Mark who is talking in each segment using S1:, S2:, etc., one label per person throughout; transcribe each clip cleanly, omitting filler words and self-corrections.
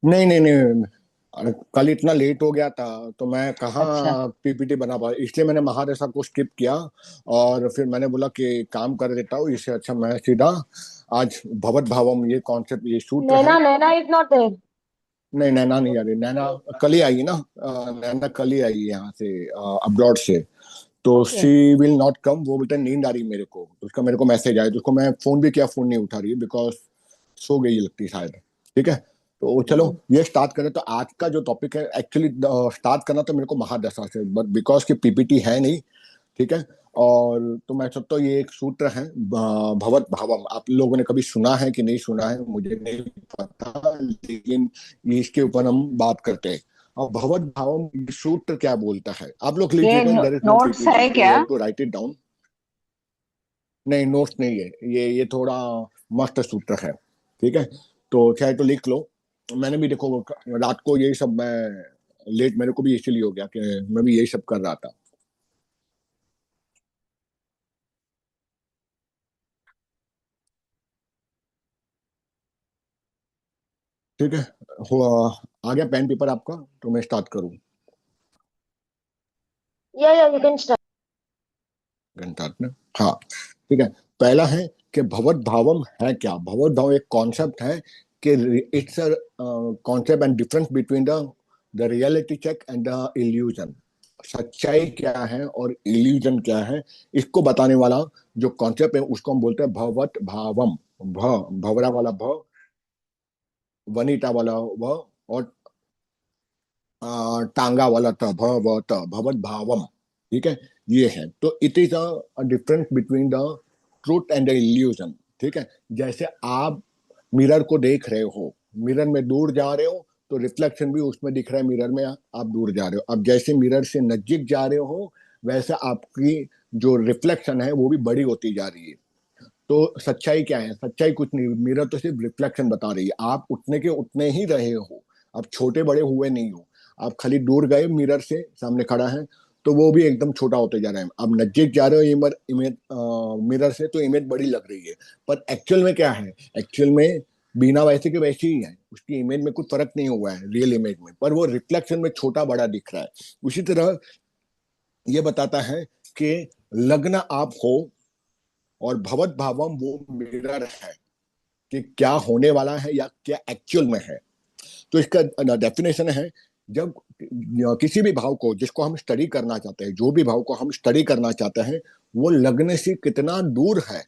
S1: नहीं नहीं नहीं, अरे कल इतना लेट हो गया था तो मैं
S2: अच्छा।
S1: कहाँ पीपीटी बना पाया, इसलिए मैंने महादशा को स्किप किया। और फिर मैंने बोला कि काम कर देता हूँ, इससे अच्छा मैं सीधा आज भवत भावम ये कॉन्सेप्ट ये सूत्र है।
S2: नैना, नैना इज नॉट देयर।
S1: नहीं नैना नहीं आ रही, नैना कल ही आई ना। नैना कल ही आई यहाँ से, अब्रॉड से। तो
S2: okay.
S1: She will not come, वो बोलते हैं नींद आ रही मेरे को, तो उसका मेरे को मैसेज आया, तो उसको मैं फोन भी किया, फोन नहीं उठा रही है, बिकॉज सो गई लगती है शायद। ठीक है, तो चलो
S2: हम्म।
S1: ये स्टार्ट करें। तो आज का जो टॉपिक है एक्चुअली स्टार्ट करना तो मेरे को महादशा से, बट बिकॉज की पीपीटी है नहीं। ठीक है। और तो मैं सोचता हूँ ये एक सूत्र है, भवत भावम, आप लोगों ने कभी सुना है कि नहीं सुना है मुझे नहीं पता, लेकिन ये इसके ऊपर हम बात करते हैं। और भगवत भावम ये सूत्र क्या बोलता है, आप लोग लिख
S2: ये
S1: लेते हैं, there is no
S2: notes
S1: PPT,
S2: है
S1: यू
S2: क्या?
S1: Have to write it down. नहीं नोट्स नहीं है, ये थोड़ा मस्त सूत्र है। ठीक है, तो चाहे तो लिख लो। मैंने भी देखो रात को यही सब मैं लेट, मेरे को भी इसीलिए हो गया कि मैं भी यही सब कर रहा था। ठीक है, हुआ, आ गया पेन पेपर आपका, तो मैं स्टार्ट करूं।
S2: या यू कैन स्टार्ट।
S1: घंटा में, हाँ। ठीक है, पहला है कि भगवत भावम है क्या। भगवत भाव एक कॉन्सेप्ट है कि it's a concept and difference between the reality check and the illusion. सच्चाई क्या है और इल्यूजन क्या है, इसको बताने वाला जो कॉन्सेप्ट है उसको हम बोलते हैं भगवत भावम। भ, भवरा वाला भ, वनिता वाला व, और टांगा वाला था भ व त, भवत भावम। ठीक है, ये है। तो it is a difference between the truth and the illusion. ठीक है, जैसे आप मिरर को देख रहे हो, मिरर में दूर जा रहे हो तो रिफ्लेक्शन भी उसमें दिख रहा है, मिरर में आप दूर जा रहे हो। अब जैसे मिरर से नजदीक जा रहे हो वैसे आपकी जो रिफ्लेक्शन है वो भी बड़ी होती जा रही है। तो सच्चाई क्या है, सच्चाई कुछ नहीं, मिरर तो सिर्फ रिफ्लेक्शन बता रही है, आप उतने के उतने ही रहे हो, आप छोटे बड़े हुए नहीं हो। आप खाली दूर गए, मिरर से सामने खड़ा है तो वो भी एकदम छोटा होते जा रहा है। अब नजदीक जा रहे हो इमर इमेज मिरर से तो इमेज बड़ी लग रही है, पर एक्चुअल में क्या है, एक्चुअल में बिना वैसे के वैसे ही है, उसकी इमेज में कुछ फर्क नहीं हुआ है रियल इमेज में, पर वो रिफ्लेक्शन में छोटा बड़ा दिख रहा है। उसी तरह ये बताता है कि लग्न आप हो और भवत भावम वो मिरर है कि क्या होने वाला है या क्या एक्चुअल में है। तो इसका डेफिनेशन है, जब किसी भी भाव को जिसको हम स्टडी करना चाहते हैं, जो भी भाव को हम स्टडी करना चाहते हैं, वो लगने से कितना दूर है,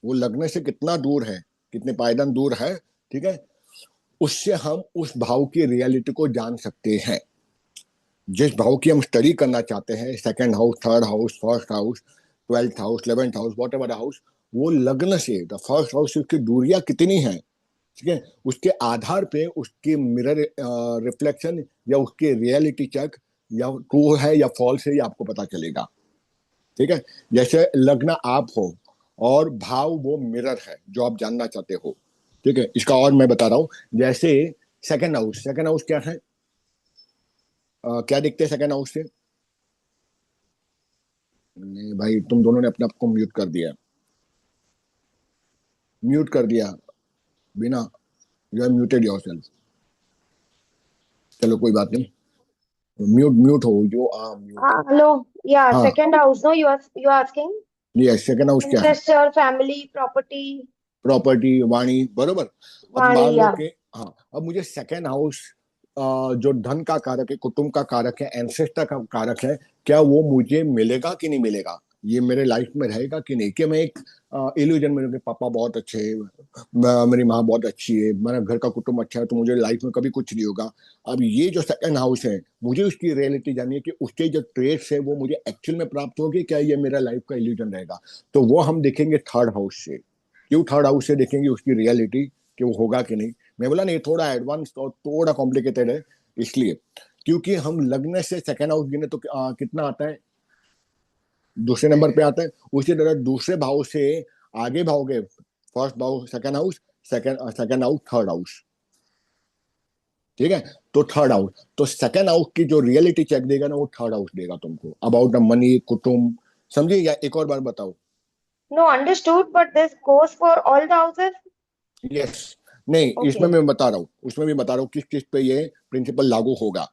S1: वो लगने से कितना दूर है, कितने पायदान दूर है। ठीक है, उससे हम उस भाव की रियलिटी को जान सकते हैं। जिस भाव की हम स्टडी करना चाहते हैं, second house, third house, first house, twelfth house, 11th house, what ever house, वो लग्न से द फर्स्ट हाउस की दूरियां कितनी है, ठीक है, उसके आधार पे उसकी मिरर रिफ्लेक्शन या उसकी रियलिटी चेक या ट्रू है या फॉल्स है ये आपको पता चलेगा। ठीक है, जैसे लग्न आप हो और भाव वो मिरर है जो आप जानना चाहते हो। ठीक है, इसका और मैं बता रहा हूँ। जैसे सेकंड हाउस, सेकंड हाउस क्या है, क्या दिखते हैं सेकंड हाउस से। नहीं भाई, तुम दोनों ने अपने आप को म्यूट कर दिया, म्यूट कर दिया बिना, यू आर म्यूटेड योरसेल्फ। चलो कोई बात नहीं, म्यूट म्यूट हो जो आ म्यूट।
S2: Hello. Yeah,
S1: हाँ,
S2: second house. No, you are asking
S1: ये सेकंड हाउस क्या है,
S2: interest or family, property,
S1: property, वाणी, बरोबर। अब मान
S2: money.
S1: लो
S2: Yeah.
S1: कि हाँ, अब मुझे सेकंड हाउस जो धन का कारक है, कुटुंब का कारक है, एंसेस्टर का कारक है, क्या वो मुझे मिलेगा कि नहीं मिलेगा, ये मेरे लाइफ में रहेगा कि नहीं, कि मैं एक इल्यूजन में हूं कि पापा बहुत अच्छे हैं, मेरी माँ बहुत अच्छी है, मेरा घर का कुटुंब अच्छा है, तो मुझे लाइफ में कभी कुछ नहीं होगा। अब ये जो सेकंड हाउस है, मुझे उसकी रियलिटी जानिए कि उसके जो ट्रेड्स है वो मुझे एक्चुअल में प्राप्त होगी, क्या ये मेरा लाइफ का इल्यूजन रहेगा। तो वो हम देखेंगे थर्ड हाउस से। क्यों थर्ड हाउस से देखेंगे उसकी रियलिटी कि वो होगा कि नहीं। मैं बोला नहीं, थोड़ा एडवांस और थोड़ा कॉम्प्लिकेटेड है, इसलिए क्योंकि हम लगने से सेकेंड हाउस गिने तो कितना आता है, दूसरे नंबर पे आता है। उसी तरह दूसरे भाव से आगे भागोगे, फर्स्ट भाव second house, second second house third house. ठीक है, तो थर्ड हाउस, तो सेकेंड हाउस की जो रियलिटी चेक देगा ना वो थर्ड हाउस देगा तुमको, अबाउट द मनी, कुटुंब। समझिए, या एक और बार बताओ।
S2: No, understood. But this goes for all the houses.
S1: Yes, नहीं, इसमें
S2: Okay.
S1: मैं बता रहा हूँ, उसमें भी बता रहा हूँ किस किस पे ये प्रिंसिपल लागू होगा।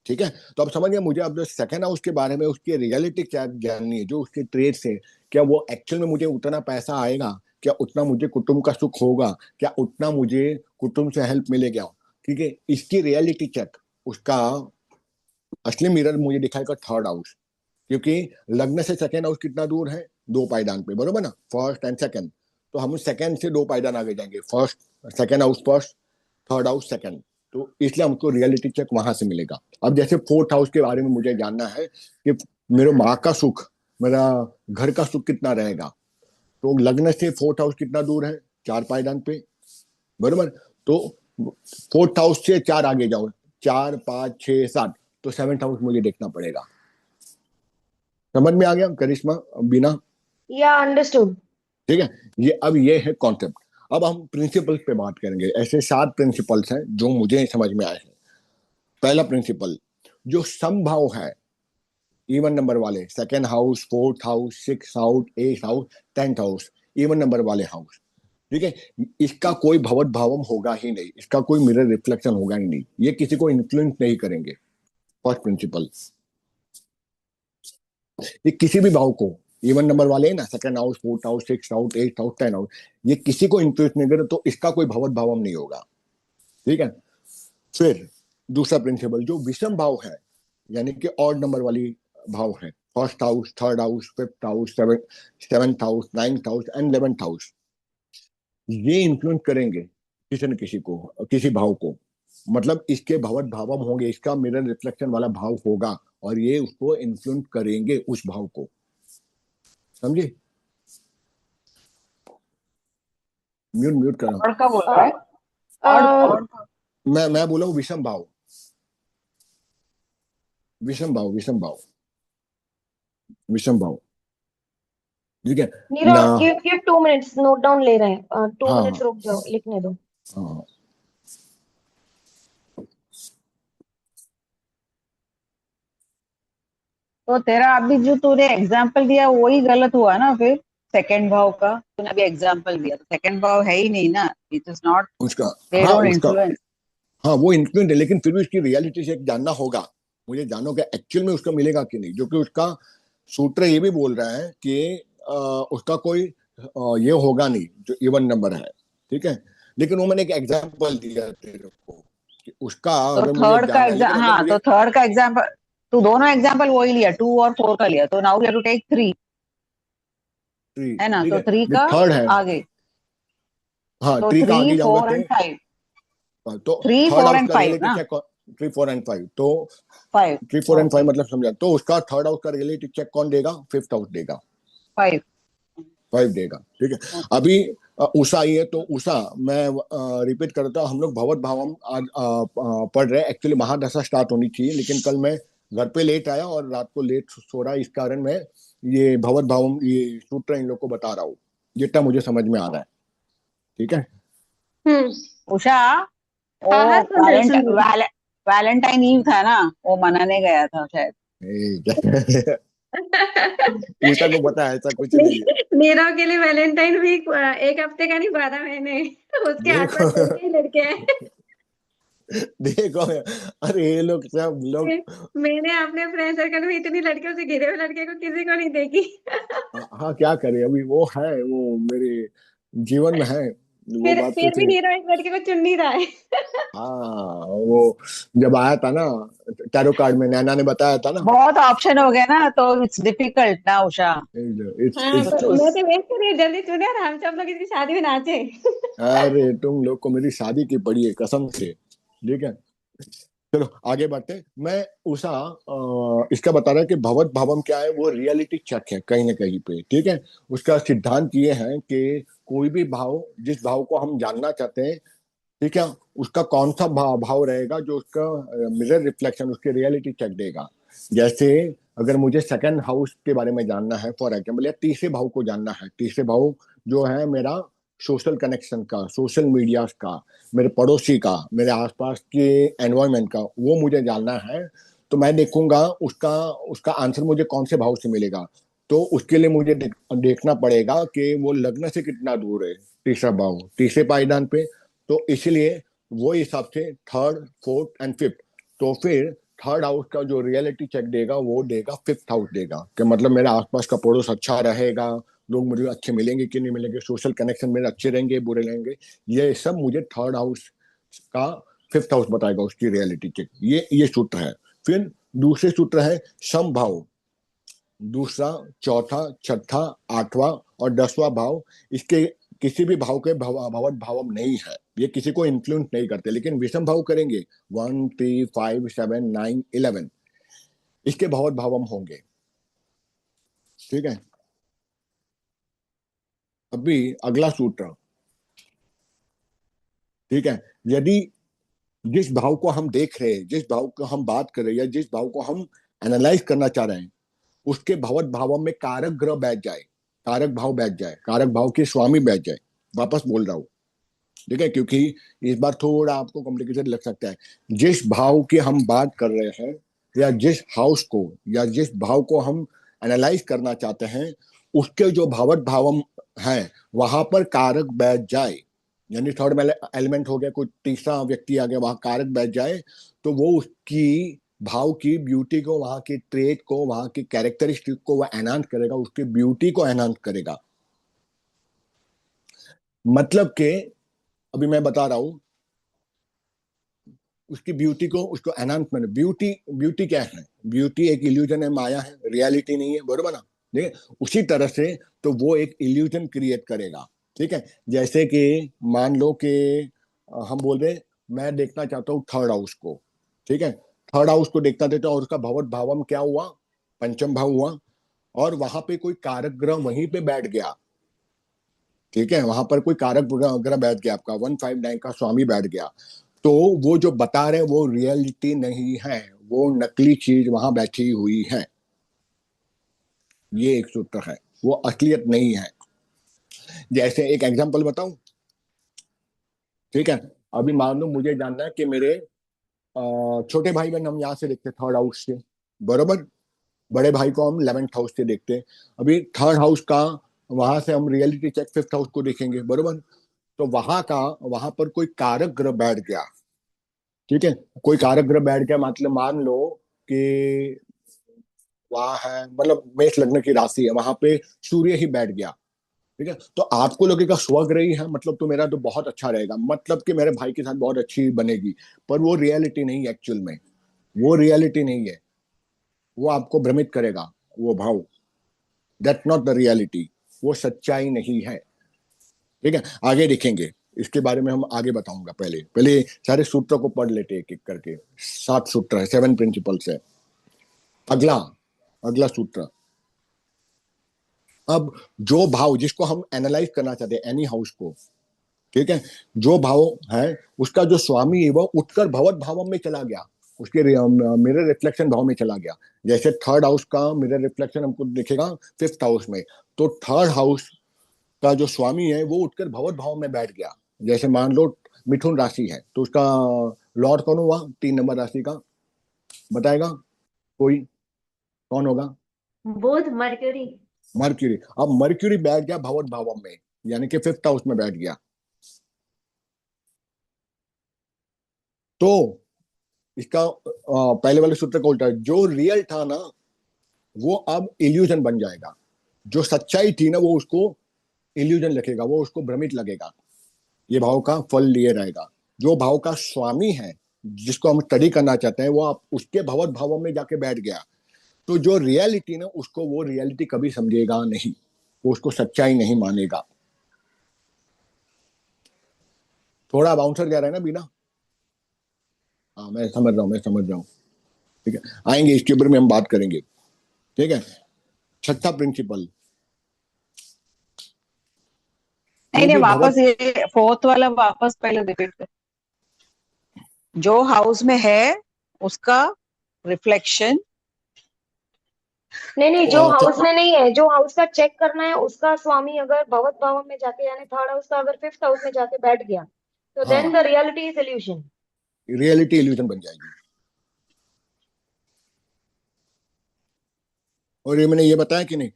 S1: ठीक है, तो अब समझ गए। मुझे अब जो सेकंड हाउस के बारे में उसकी रियलिटी क्या जाननी है, जो उसके ट्रेड से, क्या वो एक्चुअल में मुझे उतना पैसा आएगा, क्या उतना मुझे कुटुंब का सुख होगा, क्या उतना मुझे कुटुंब से हेल्प मिलेगा। ठीक है, इसकी रियलिटी चेक, उसका असली मिरर मुझे दिखाएगा थर्ड हाउस। क्योंकि लग्न से सेकंड हाउस कितना दूर है, दो पायदान पे, बरोबर ना, फर्स्ट एंड सेकंड। तो हम सेकंड से दो पायदान आगे जाएंगे, first second house first, third house second. तो इसलिए हमको रियलिटी चेक वहां से मिलेगा। अब जैसे फोर्थ हाउस के बारे में मुझे जानना है कि मेरे माँ का सुख, मेरा घर का सुख कितना रहेगा। तो लग्न से फोर्थ हाउस कितना दूर है, चार पायदान पे, बरोबर। तो फोर्थ हाउस से चार आगे जाओ, चार पांच छह सात, तो सेवेंथ हाउस मुझे देखना पड़ेगा। समझ में आ गया करिश्मा, बिना?
S2: Yeah, understood.
S1: ठीक है, ये है कॉन्सेप्ट। अब हम प्रिंसिपल्स पे बात करेंगे। ऐसे सात प्रिंसिपल्स हैं जो मुझे समझ में आए हैं। पहला प्रिंसिपल, जो समभाव है, इवन नंबर वाले, second house, fourth house, six house, eight house, tenth house, even number वाले हाउस। ठीक है, इसका कोई भवत भावम होगा ही नहीं, इसका कोई मिरर रिफ्लेक्शन होगा ही नहीं, ये किसी को इन्फ्लुएंस नहीं करेंगे। फर्स्ट प्रिंसिपल, ये किसी भी भाव को, इवन नंबर वाले है ना, second house, fourth house, six house, eight house, ten house, ये किसी को इन्फ्लुएंस नहीं करे, तो इसका कोई भवत भावम नहीं होगा। ठीक है, फिर दूसरा प्रिंसिपल, जो विषम भाव है, यानी कि ऑड नंबर वाली भाव है, first house, third house, fifth house, seventh house, ninth house and eleventh house, ये इन्फ्लुएंस करेंगे किसी न किसी को, किसी भाव को। मतलब इसके भवत भावम होंगे, इसका मिरर रिफ्लेक्शन वाला भाव होगा, और ये उसको इन्फ्लुएंस करेंगे, उस भाव को। समझे? म्यूट म्यूट करा।
S3: और का बोल रहा
S2: Uh,
S3: है? और
S2: uh,
S3: और
S1: मैं बोला हूँ विषम भाव, विषम भाव, विषम भाव, विषम भाव। ठीक है ना?
S2: Niro, give 2 minutes. Note down ले रहे हैं. 2 minutes
S1: हाँ
S2: रुक जाओ, लिखने दो.
S1: हाँ,
S3: तो तेरा अभी जो तूने एग्जाम्पल दिया वही गलत हुआ ना फिर। सेकंड भाव का तूने अभी एग्जाम्पल दिया, तो सेकंड भाव है ही नहीं ना, इट इज नॉट,
S1: उसका,
S3: दे
S1: हाँ
S3: डोंट
S1: उसका,
S3: इन्फ्लुएंस।
S1: हाँ वो इन्फ्लुएंस है, लेकिन फिर भी उसकी रियलिटी से जानना होगा। मुझे जानो कि एक्चुअल में उसका मिलेगा कि नहीं, जो कि उसका सूत्र ये भी बोल रहा है कि उसका कोई ये होगा नहीं जो इवन नंबर है। ठीक है, लेकिन वो मैंने एक एग्जांपल दिया तेरे को कि उसका
S3: तो
S1: अगर मुझे
S3: थर्ड का
S1: जानना है,
S3: एग्जाम,
S1: लेकिन अगर
S3: हाँ,
S1: मुझे
S3: तो थर्ड का एग्जाम्पल, तू दोनों एग्जाम्पल वही लिया, 2 और 4 का लिया, तो now you have to take 3,
S1: three,
S3: है ना,
S1: ठीक
S3: तो
S1: है,
S3: 3
S1: जो
S3: का
S1: थर्ड है,
S3: आगे,
S1: हाँ
S3: तो
S1: थ्री का
S3: 3
S1: आगे जाऊंगा
S3: 4
S1: तो,
S3: एंड 5,
S1: तो
S3: 3
S1: थर्ड
S3: 4
S1: हाउस
S3: एंड
S1: का
S3: 5
S1: रियलिटी
S3: ना,
S1: check, three four and five, तो
S3: 5,
S1: three four and five
S3: okay,
S1: मतलब समझा, तो उसका थर्ड हाउस का रियलिटी चेक कौन देगा, फिफ्थ हाउस देगा,
S3: 5,
S1: फाइव देगा। ठीक है, अभी उषा आई है, तो उषा, मैं रिपीट करता हूँ, हम लोग भगवत भावम आज पढ़ रहे हैं। एक्चुअली महादशा स्टार्ट होनी चाहिए, लेकिन कल मैं घर पे लेट आया और रात को लेट सो रहा, इस कारण मैं ये भगवत भावम, ये सूत्र इन लोग को बता रहा हूँ, जितना मुझे समझ में आ रहा है। ठीक है।
S2: हम्म.
S3: उषा, वो
S2: हाँ हाँ, सुन रही, सुन रही.
S3: वैलेंटाइन ईव था ना, वो मनाने गया था शायद।
S1: उषा को पता है ऐसा कुछ नहीं है।
S2: नीरव के लिए वैलेंटाइन वीक एक हफ्ते का नहीं, 12 महीने. उसके आसपास
S1: देखो,
S2: लड़के ही लड़के हैं.
S1: देखो, अरे ये लोग सब लोग,
S2: मैंने अपने फ्रेंड सर्कल में इतनी लड़कियों से घिरे हुए लड़के को किसी को नहीं देखी.
S1: हाँ क्या करे, अभी वो है, वो मेरे जीवन में है, वो
S2: फिर
S1: बात तो
S2: फिर भी
S1: थी।
S2: नीरव एक लड़के को चुन नहीं रहा है.
S1: हाँ वो जब आया था ना टैरो कार्ड में, नैना ने बताया था ना,
S3: बहुत ऑप्शन हो गया ना, तो इट्स डिफिकल्ट ना उषा,
S1: इट्स
S2: हाँ,
S3: तो
S1: इट्स
S2: तो
S3: चूज।
S2: मैं तो वेट कर रही हूँ, जल्दी चुने और हम सब लोग इसकी शादी में नाचे.
S1: अरे तुम लोग को मेरी शादी की पड़ी है कसम से। ठीक है, चलो आगे बढ़ते हैं। मैं उषा इसका बता रहा है कि भवत भावम क्या है, वो रियलिटी चेक है कहीं ना कहीं पे। ठीक है, उसका सिद्धांत ये है कि कोई भी भाव, जिस भाव को हम जानना चाहते हैं, ठीक है, उसका कौन सा भाव रहेगा जो उसका मिरर रिफ्लेक्शन, उसकी रियलिटी चेक देगा। जैसे अगर मुझे सेकंड हाउस के बारे में जानना है फॉर एग्जाम्पल, या तीसरे भाव को जानना है, तीसरे भाव जो है मेरा सोशल कनेक्शन का, सोशल मीडिया का, मेरे पड़ोसी का, मेरे आसपास के एनवायरनमेंट का, वो मुझे जानना है, तो मैं देखूंगा उसका उसका आंसर मुझे कौन से भाव से मिलेगा। तो उसके लिए मुझे देखना पड़ेगा कि वो लग्न से कितना दूर है, तीसरा भाव, तीसरे पायदान पे। तो इसलिए वो हिसाब से थर्ड, फोर्थ एंड फिफ्थ, तो फिर थर्ड हाउस का जो रियलिटी चेक देगा वो देगा फिफ्थ हाउस देगा, कि मतलब मेरा आसपास का पड़ोस अच्छा रहेगा, लोग मुझे अच्छे मिलेंगे कि नहीं मिलेंगे, सोशल कनेक्शन मेरे अच्छे रहेंगे बुरे रहेंगे, ये सब मुझे थर्ड हाउस का फिफ्थ हाउस बताएगा उसकी रियलिटी चेक। ये सूत्र है। फिर दूसरे सूत्र है समभाव, दूसरा, चौथा, छठा, आठवां और 10वां भाव, इसके किसी भी भाव के भवत भावम नहीं है, ये किसी को इन्फ्लुएंस नहीं करते, लेकिन विषम भाव करेंगे 1, 3, 5, 7, 9, 11, इसके भवत भावम होंगे। ठीक है। अभी अगला सूत्र, ठीक है, यदि जिस भाव को हम देख रहे हैं, जिस भाव को हम बात कर रहे हैं, या जिस भाव को हम एनालाइज करना चाह रहे हैं, उसके भवत भावों में कारक ग्रह बैठ जाए, कारक भाव बैठ जाए, कारक भाव के स्वामी बैठ जाए, वापस बोल रहा हूं, ठीक है, क्योंकि इस बार थोड़ा आपको कॉम्प्लिकेटेड लग सकता है। जिस भाव की हम बात कर रहे हैं, या जिस हाउस को या जिस भाव को हम एनालाइज करना चाहते हैं, उसके जो भावत भावम है वहां पर कारक बैठ जाए, यानी थर्ड एलिमेंट हो गया, कोई तीसरा व्यक्ति आ गया, वहां कारक बैठ जाए, तो वो उसकी भाव की ब्यूटी को, वहां की ट्रेट को, वहां की कैरेक्टरिस्टिक को वह एनहांस करेगा, उसकी ब्यूटी को एनहांस करेगा। मतलब के अभी मैं बता रहा हूं, उसकी ब्यूटी को, उसको एनहांसमेंट, ब्यूटी, ब्यूटी क्या है, ब्यूटी एक इल्यूजन है, माया है, रियलिटी नहीं है, बरोबर ना। ठीक है, उसी तरह से तो वो एक इल्यूजन क्रिएट करेगा। ठीक है, जैसे कि मान लो कि हम बोल रहे मैं देखना चाहता हूँ थर्ड हाउस को, ठीक है, थर्ड हाउस को देखना देता हूँ, और उसका भवत भावम क्या हुआ, पंचम भाव हुआ, और वहां पे कोई कारक ग्रह वहीं पे बैठ गया, ठीक है, वहां पर कोई कारक ग्रह बैठ गया, आपका 159 का स्वामी बैठ गया, तो वो जो बता रहे वो रियलिटी नहीं है, वो नकली चीज वहां बैठी हुई है, ये एक सूत्र है, वो असलियत नहीं है। जैसे एक एग्जांपल बताऊं, ठीक है, अभी मान लो मुझे जानना है कि मेरे छोटे भाई बहन हम यहाँ से देखते थर्ड हाउस से, बरोबर, बड़े भाई को हम 11th हाउस से देखते हैं, अभी थर्ड हाउस का वहां से हम रियलिटी चेक फिफ्थ हाउस को देखेंगे, बरोबर, तो वहां पर कोई कारक ग्रह बैठ गया, ठीक है, कोई कारक ग्रह बैठ गया, मतलब मान लो कि वहां है, मतलब मेष लग्न की राशि है, वहां पे सूर्य ही बैठ गया, ठीक है, तो आपको लगेगा स्वग्रह ही है, मतलब तो मेरा तो बहुत अच्छा रहेगा, मतलब कि मेरे भाई के साथ बहुत अच्छी बनेगी, पर वो रियलिटी नहीं है, एक्चुअल में वो रियलिटी नहीं है, वो आपको भ्रमित करेगा, वो भाव, दैट नॉट द रियलिटी, वो सच्चाई नहीं है। ठीक है, आगे देखेंगे, इसके बारे में हम आगे बताऊंगा, पहले पहले सारे सूत्रों को पढ़ लेते एक एक करके, 7 सूत्र है, 7 प्रिंसिपल्स है। अगला अगला सूत्र, अब जो भाव जिसको हम एनालाइज करना चाहते हैं, एनी हाउस को, ठीक है, जो भाव है उसका जो स्वामी है वो उत्तर भवत भाव में चला गया, उसके मिरर रिफ्लेक्शन भाव में चला गया, जैसे थर्ड हाउस का मिरर रिफ्लेक्शन हमको दिखेगा फिफ्थ हाउस में, तो थर्ड हाउस का जो स्वामी है वो उठकर भवत भाव में बैठ गया, जैसे मान लो मिथुन राशि है, तो उसका लॉर्ड कौन हुआ, 3 नंबर राशि का, बताएगा कोई, कौन होगा,
S2: बुध, मरकरी।
S1: मर्क्यूरी, अब मर्क्यूरी बैठ गया भवत भाव में, यानी कि फिफ्थ हाउस में बैठ गया, तो इसका पहले वाले सूत्र का उल्टा है, जो रियल था ना वो अब इल्यूजन बन जाएगा, जो सच्चाई थी ना वो उसको इल्यूजन लगेगा, वो उसको भ्रमित लगेगा, ये भाव का फल लिए रहेगा। जो भाव का स्वामी है जिसको हम स्टडी करना चाहते हैं वो आप उसके भवत भावों में जाके बैठ गया, तो जो रियलिटी ना उसको वो रियलिटी कभी समझेगा नहीं, वो उसको सच्चाई नहीं मानेगा। थोड़ा बाउंसर कह रहा है ना बिना, हाँ मैं समझ रहा हूँ, मैं समझ रहा हूँ, ठीक है, आएंगे इसके ऊपर में हम बात करेंगे। ठीक है, छठा प्रिंसिपल,
S3: नहीं
S1: जो
S3: नहीं,
S1: भी
S3: वापस
S1: भगवत,
S3: ये फोर्थ वाला वापस पहले रिपीट कर। जो हाउस में है उसका रिफ्लेक्शन,
S2: नहीं नहीं, जो हाउस में नहीं है, जो हाउस का चेक करना है, उसका स्वामी अगर भवत भाव में जाके, यानी थर्ड हाउस का अगर फिफ्थ हाउस में जाके बैठ गया, तो देन
S1: हाँ,
S2: the reality is illusion.
S1: Reality illusion बन जाएगी। और ये मैंने ये बताया कि नहीं,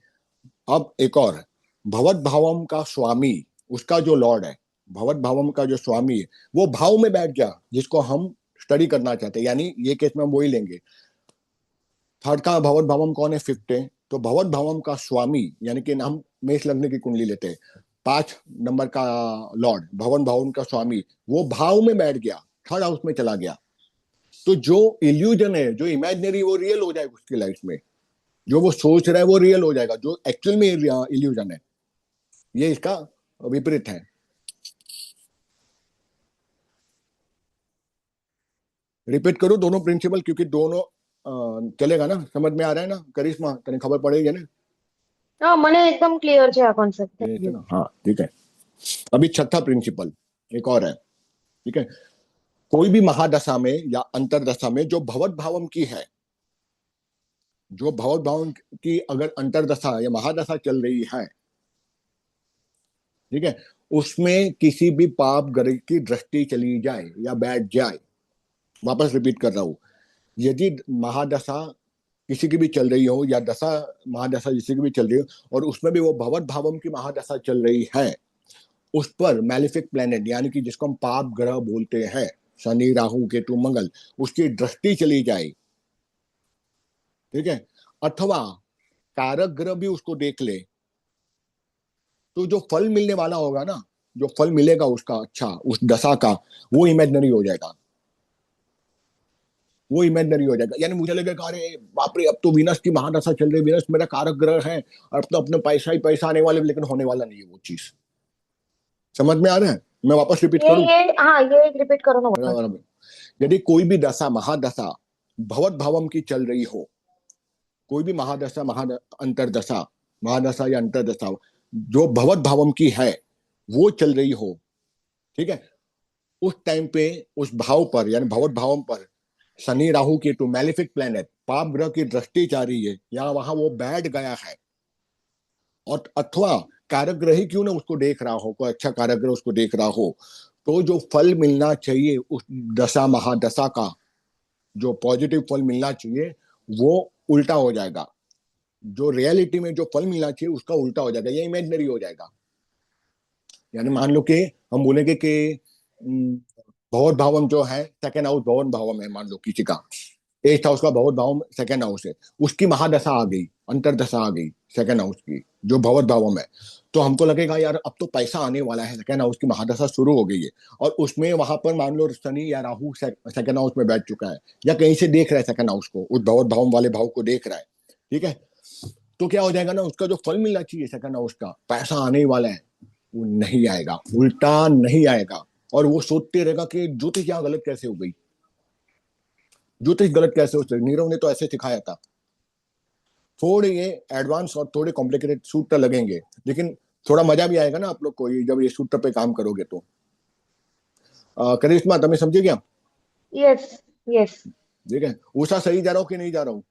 S1: अब एक और है, भगवत भावम का स्वामी, उसका जो लॉर्ड है, भवत भावम का जो स्वामी है वो भाव में बैठ गया जिसको हम स्टडी करना चाहते हैं, यानी ये केस में हम वही लेंगे। थर्ड का भवत भावम कौन है? फिफ्थ है। तो भवत भावम का स्वामी यानी कि हम मेष लग्न की कुंडली लेते हैं, 5 नंबर का लॉर्ड भवन भावन का स्वामी वो भाव में बैठ गया, थर्ड हाउस में चला गया। तो जो इल्यूजन है, जो इमेजिनरी, वो रियल हो जाएगा उसकी लाइफ में। जो वो सोच रहा है वो रियल हो जाएगा, जो एक्चुअल में इल्यूजन है। ये इसका विपरीत है। रिपीट करूं दोनों प्रिंसिपल, क्योंकि दोनों चलेगा ना? समझ में आ रहा है ना करिश्मा? तने खबर पड़ेगी ना?
S2: हाँ, મને એકદમ ક્લિયર છે આ કોન્સેપ્ટ. થેન્ક
S1: ठीक है
S2: યુ.
S1: ना? हाँ ठीक है। अभी छठा प्रिंसिपल एक और है। ठीक है, कोई भी महादशा में या अंतरदशा में जो भवत भावम की है, जो भवत भावम की अगर अंतरदशा या महादशा चल रही है, ठीक है, उसमें किसी भी पाप ग्रह की दृष्टि चली जाए या बैठ जाए, वापस रिपीट कर रहा हूं, यदि महादशा किसी की भी चल रही हो या दशा महादशा किसी की भी चल रही हो और उसमें भी वो भवत भावम की महादशा चल रही है, उस पर मैलिफिक प्लेनेट यानी कि जिसको हम पाप ग्रह बोलते हैं, शनि राहु केतु मंगल, उसकी दृष्टि चली जाए, ठीक है, अथवा कारक ग्रह भी उसको देख ले, तो जो फल मिलने वाला होगा ना, जो फल मिलेगा उसका अच्छा उस दशा का, वो इमेजिनरी हो जाएगा। वो इमेजिनरी हो जाएगा। यानी मुझे लगेगा अरे बाप रे, अब तो वीनस की महादशा चल रही है, वीनस मेरा कारक ग्रह है और अब तो अपने पैसा ही पैसा आने वाले, लेकिन होने वाला नहीं है वो चीज। समझ में आ रहा है? मैं वापस रिपीट करूं?
S2: ये हाँ, ये एक रिपीट करो ना वापस.
S1: यदि कोई भी दशा महादशा भवत भावम की चल रही हो, कोई भी महादशा अंतरदशा, महादशा या अंतरदशा जो भवत भावम की है वो चल रही हो, ठीक है, उस टाइम पे उस भाव पर यानी भवत भावम पर शनि राहु केतु मैलिफिक प्लेनेट पाप ग्रह की दृष्टि जा रही है या वहां वो बैठ गया है, और अथवा कारक ग्रह ही क्यों ना उसको देख रहा हो, कोई अच्छा कारक ग्रह उसको देख रहा हो, तो जो फल मिलना चाहिए उस दशा महादशा का, जो पॉजिटिव फल मिलना चाहिए वो उल्टा हो जाएगा। जो रियलिटी में जो फल मिलना चाहिए उसका उल्टा हो जाएगा, ये इमेजिनरी हो जाएगा। यानी मान लो कि हम बोलेंगे कि भगवत भावम जो है सेकेंड हाउस भवन भावम है, मान लो किसी का 8th हाउस का भगवत भावम सेकेंड हाउस है, उसकी महादशा आ गई, अंतरदशा आ गई सेकेंड हाउस की जो भगवत भावम है, तो हमको लगेगा यार अब तो पैसा आने वाला है, सेकेंड हाउस की महादशा शुरू हो गई है, और उसमें वहां पर मान लो शनि या राहु सेकेंड हाउस में बैठ चुका है या कहीं से देख रहा है सेकेंड हाउस को, उस भगवत भावम वाले भाव को देख रहा है, ठीक है, तो क्या हो जाएगा ना, उसका जो फल मिलना चाहिए सेकेंड हाउस का, पैसा आने वाला है, वो नहीं आएगा, उल्टा नहीं आएगा, और वो सोचते रहेगा कि ज्योतिष यहाँ गलत कैसे हो गई, ज्योतिष गलत कैसे हो सकती, नीरव ने तो ऐसे सिखाया था। थोड़े ये एडवांस और थोड़े कॉम्प्लिकेटेड सूत्र लगेंगे, लेकिन थोड़ा मजा भी आएगा ना आप लोग को जब ये सूत्र पे काम करोगे तो। करिश्मा तुम्हें समझे क्या?
S2: यस. यस.
S1: ठीक है, उषा सही जा रहा हूँ कि नहीं जा रहा हूँ?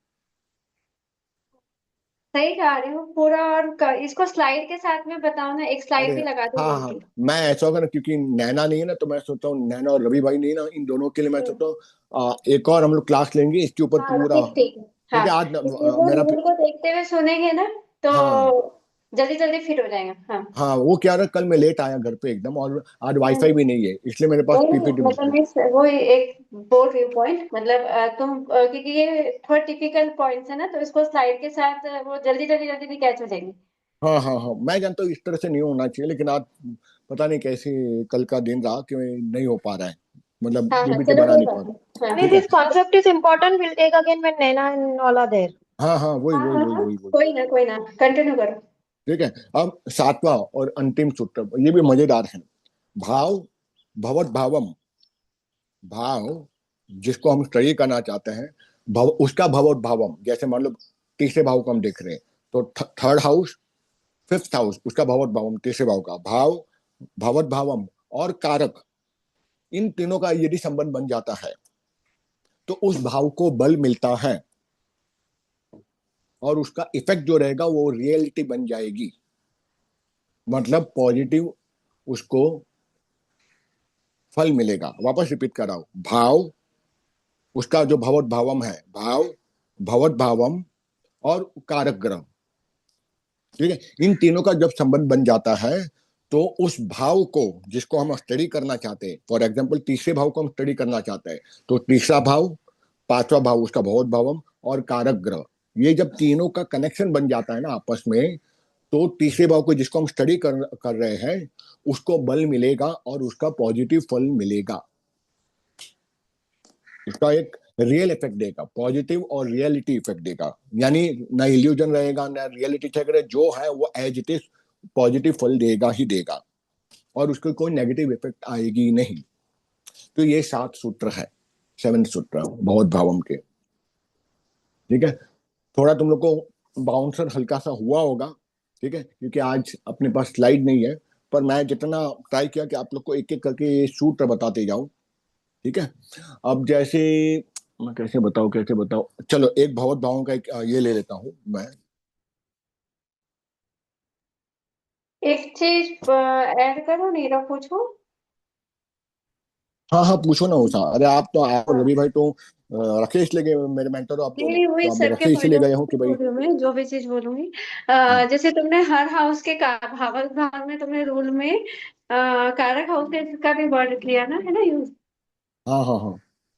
S4: सही जा रही हूँ पूरा। और इसको स्लाइड के साथ में बताओ ना, एक स्लाइड
S1: अरे
S4: भी लगा दूँ
S1: हाँ हाँ,
S4: उनकी।
S1: मैं ऐसा होगा ना, क्योंकि नैना नहीं है ना, तो मैं सोचता हूँ नैना और रवि भाई नहीं ना, इन दोनों के लिए मैं सोचता हूँ एक और हम लोग क्लास लेंगे इसके ऊपर
S4: हाँ
S1: पूरा,
S4: ठीक ठीक है। हाँ,
S1: क्योंकि आज
S4: इसलिए वो
S1: मेरा
S4: रील को देखते हुए सुनेंगे ना तो
S1: हाँ
S4: जल्दी जल्दी फिट हो जाएगा। हाँ
S1: हाँ, वो क्या रहा, कल मैं लेट आया घर पे एकदम, और आज वाईफाई
S4: नहीं
S1: भी नहीं है, इसलिए मेरे पास
S4: नहीं,
S1: पीपीटी।
S4: मतलब मैं वो एक बोल रही हूँ पॉइंट, मतलब क्योंकि ये थोड़ा टिपिकल पॉइंट्स है ना, तो इसको स्लाइड के साथ वो जल्दी जल्दी जल्दी जल्दी कैच हो जाएंगे।
S1: हाँ हाँ हाँ, मैं जानता हूँ इस तरह से नहीं होना चाहिए, लेकिन आज पता नहीं कैसे कल का दिन रहा कि नहीं हो पा रहा है, मतलब
S4: हाँ हाँ,
S1: पीपीटी
S4: चलो
S1: बना
S4: कोई
S1: नहीं पा
S4: बात
S1: रहा।
S4: नहीं। हाँ
S2: Annie,
S1: ठीक है,
S2: this concept is important. We'll take again when Naina and all are there.
S1: हाँ हाँ, वही
S4: हाँ
S1: वही
S4: हाँ
S1: वही
S4: हाँ,
S1: वही वही।
S4: कोई ना कंटिन्यू करो।
S1: ठीक है, अब सातवां और अंतिम सूत्र, ये भी मजेदार है। भाव भवत भावम, भाव जिसको हम स्टडी करना चाहते हैं, भव उसका भवत भावम, जैसे मान लो तीसरे भाव को हम देख रहे हैं, तो थर्ड हाउस, 5th हाउस, उसका भवत भावम, तीसरे भाव का भाव, भवत भावम और कारक, इन तीनों का यदि संबंध बन जाता है तो उस भाव को बल मिलता है, और उसका इफेक्ट जो रहेगा वो रियलिटी बन जाएगी, मतलब पॉजिटिव उसको फल मिलेगा। वापस रिपीट कर रहा हूं, भाव उसका जो भवत भावम है, भाव भवत भावम और कारक ग्रह, ठीक है, इन तीनों का जब संबंध बन जाता है तो उस भाव को जिसको हम स्टडी करना चाहते हैं, फॉर एग्जाम्पल तीसरे भाव को हम स्टडी करना चाहते हैं, तो तीसरा भाव, पांचवा भाव उसका भौत भावम और कारक ग्रह, ये जब तीनों का कनेक्शन बन जाता है ना आपस में, तो तीसरे भाव को जिसको हम स्टडी कर रहे हैं उसको बल मिलेगा और उसका पॉजिटिव फल मिलेगा, उसका एक रियल इफेक्ट देगा, पॉजिटिव और रियलिटी इफेक्ट देगा, यानी ना इल्यूजन रहेगा ना रियलिटी चेक रहे, जो है वो एज इट इज पॉजिटिव फल देगा ही देगा और उसको कोई नेगेटिव इफेक्ट आएगी नहीं। तो ये 7 सूत्र है, 7 सूत्र बहुत भावम के। ठीक है, थोड़ा तुम लोग को बाउंसर हल्का सा हुआ होगा, ठीक है, क्योंकि आज अपने पास स्लाइड नहीं है, पर मैं जितना ट्राई किया कि आप लोग को एक एक करके ये सूत्र बताते जाऊं। ठीक है, अब जैसे मैं कैसे बताऊं, चलो एक भगवत भावों का एक ये ले लेता हूं मैं।
S4: एक चीज ऐड करो, नीरव पूछो।
S1: हाँ हाँ पूछो ना उषा, अरे आप
S4: हाँ,
S1: रवि भाई तो राकेश ले गए मेरे मेंटर हो आप
S4: नहीं
S1: तो,
S4: नहीं, वही
S1: अब
S4: सबके
S1: राकेश से
S4: पॉइंट
S1: ले
S4: ऑफ
S1: गए हो
S4: व्यू
S1: कि भाई।
S4: बोल रही हूँ मैं, जो भी चीज बोलूंगी।
S1: हाँ
S4: जैसे तुमने हर हाउस के भावक भाव में तुमने रूल में कारक हाउस का भी वर्ड लिया ना, है ना यूज।
S1: हाँ हाँ हाँ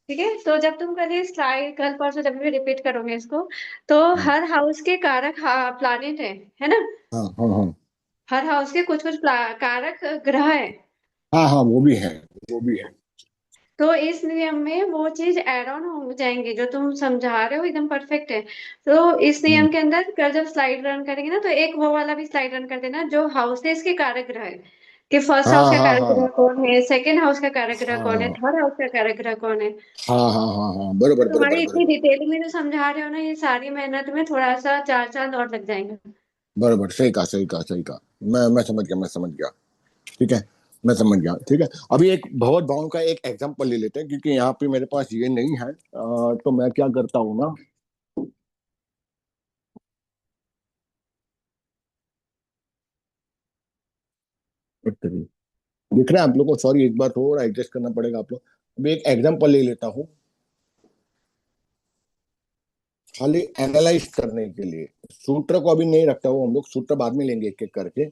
S4: ठीक है, तो जब तुम कभी स्लाइड कल परसों जब भी रिपीट करोगे इसको, तो
S1: हाँ
S4: हर हाउस के कारक प्लानिट है ना।
S1: हाँ हाँ हाँ
S4: हर हाउस के कुछ कुछ कारक ग्रह है।
S1: हाँ हाँ वो भी है, वो भी है।
S4: तो इस नियम में वो चीज एड ऑन हो जाएंगे जो तुम समझा रहे हो, एकदम परफेक्ट है। तो इस
S1: हम्म,
S4: नियम के अंदर कल जब स्लाइड रन करेंगे ना, तो एक वो वाला भी स्लाइड रन कर देना जो हाउस है इसके कारक ग्रह है, कि फर्स्ट हाउस
S1: हाँ
S4: का
S1: हाँ
S4: कारक ग्रह
S1: हाँ
S4: कौन है, सेकंड हाउस का कारक ग्रह कौन है,
S1: हाँ
S4: थर्ड हाउस का कारक ग्रह कौन है।
S1: हाँ हाँ हाँ हाँ बरोबर
S4: तुम्हारी
S1: बरोबर
S4: इतनी
S1: बरोबर
S4: डिटेल में जो समझा रहे हो ना, ये सारी मेहनत में थोड़ा सा 4 चांद और लग जाएंगे।
S1: बरोबर, सही कहा सही कहा सही कहा, मैं समझ गया, मैं समझ गया। ठीक है, मैं समझ गया। ठीक है, अभी एक भगवत भाव का एक एग्जांपल ले लेते हैं, क्योंकि यहाँ पे मेरे पास ये नहीं है, तो मैं क्या करता हूँ ना, दिख रहा है आप लोग को, सॉरी एक बार थोड़ा एडजस्ट करना पड़ेगा आप लोग। अभी एक एग्जांपल ले लेता हूँ, खाली एनालाइज करने के लिए, सूत्र को अभी नहीं रखता, वो हम लोग सूत्र बाद में लेंगे एक एक करके।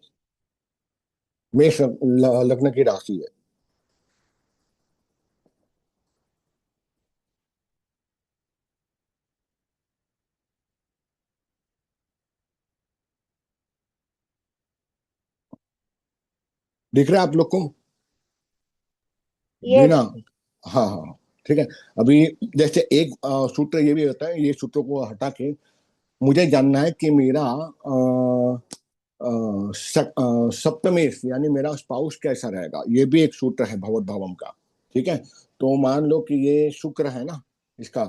S1: मेष लग्न की राशि है। दिख रहा है आप लोग को? दीना,
S2: यस।
S1: हाँ हाँ हाँ। ठीक है, अभी जैसे एक सूत्र ये भी होता है, ये सूत्रों को हटा के मुझे जानना है कि मेरा सप्तमेश यानी मेरा स्पाउस कैसा रहेगा, ये भी एक सूत्र है भगवत भावम का। ठीक है, तो मान लो कि ये शुक्र है ना, इसका